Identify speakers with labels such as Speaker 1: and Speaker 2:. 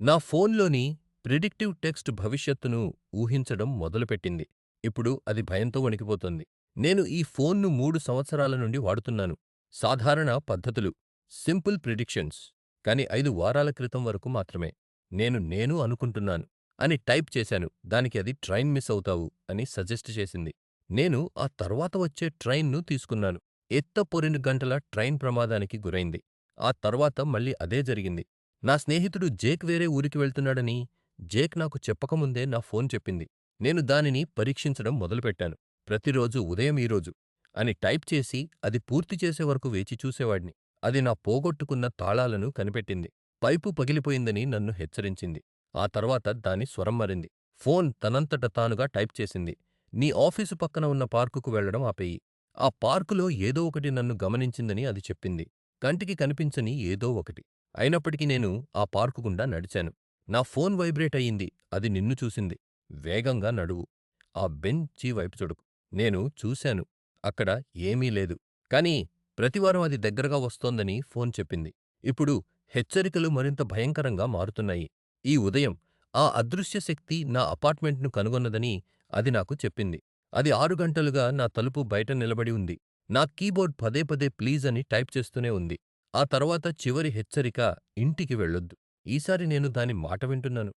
Speaker 1: నా ఫోన్లోని predictive text భవిష్యత్తును ఊహించడం మొదలుపెట్టింది. ఇప్పుడు అది భయంతో వణికిపోతోంది. నేను ఈ ఫోన్ను 3 సంవత్సరాల నుండి వాడుతున్నాను. సాధారణ పద్ధతులు, సింపుల్ ప్రిడిక్షన్స్. కానీ 5 వారాల క్రితం వరకు మాత్రమే. నేను అనుకుంటున్నాను అని టైప్ చేశాను. దానికి అది ట్రైన్ మిస్ అవుతావు అని సజెస్ట్ చేసింది. నేను ఆ తర్వాత వచ్చే ట్రైన్ను తీసుకున్నాను. ఎత్తపొరిన గంటల ట్రైన్ ప్రమాదానికి గురైంది. ఆ తర్వాత మళ్ళీ అదే జరిగింది. నా స్నేహితుడు జేక్ వేరే ఊరికి వెళ్తున్నాడని జేక్ నాకు చెప్పకముందే నా ఫోన్ చెప్పింది. నేను దానిని పరీక్షించడం మొదలుపెట్టాను. ప్రతిరోజు ఉదయం ఈరోజు అని టైప్ చేసి అది పూర్తి చేసే వరకు వేచి చూసేవాడిని. అది నా పోగొట్టుకున్న తాళాలను కనిపెట్టింది. పైపు పగిలిపోయిందని నన్ను హెచ్చరించింది. ఆ తర్వాత దాని స్వరం మారింది. ఫోన్ తనంతట తానుగా టైప్ చేసింది. నీ ఆఫీసు పక్కన ఉన్న పార్కుకు వెళ్ళడం ఆపేయి. ఆ పార్కులో ఏదో ఒకటి నన్ను గమనించిందని అది చెప్పింది. కంటికి కనిపించని ఏదో ఒకటి. అయినప్పటికీ నేను ఆ పార్కు గుండా నడిచాను. నా ఫోన్ వైబ్రేట్ అయింది. అది నిన్ను చూసింది. వేగంగా నడువు. ఆ బెంచి వైపు చూడకు. నేను చూశాను. అక్కడ ఏమీ లేదు. కానీ ప్రతివారం అది దగ్గరగా వస్తోందని ఫోన్ చెప్పింది. ఇప్పుడు హెచ్చరికలు మరింత భయంకరంగా మారుతున్నాయి. ఈ ఉదయం ఆ అదృశ్య శక్తి నా అపార్ట్మెంట్ను కనుగొన్నదని అది నాకు చెప్పింది. అది 6 గంటలుగా నా తలుపు బయట నిలబడి ఉంది. నా కీబోర్డ్ పదే పదే ప్లీజ్ అని టైప్ చేస్తూనే ఉంది. ఆ తర్వాత చివరి హెచ్చరిక ఇంటికి వెళ్ళొద్దు. ఈసారి నేను దాని మాట వింటున్నాను.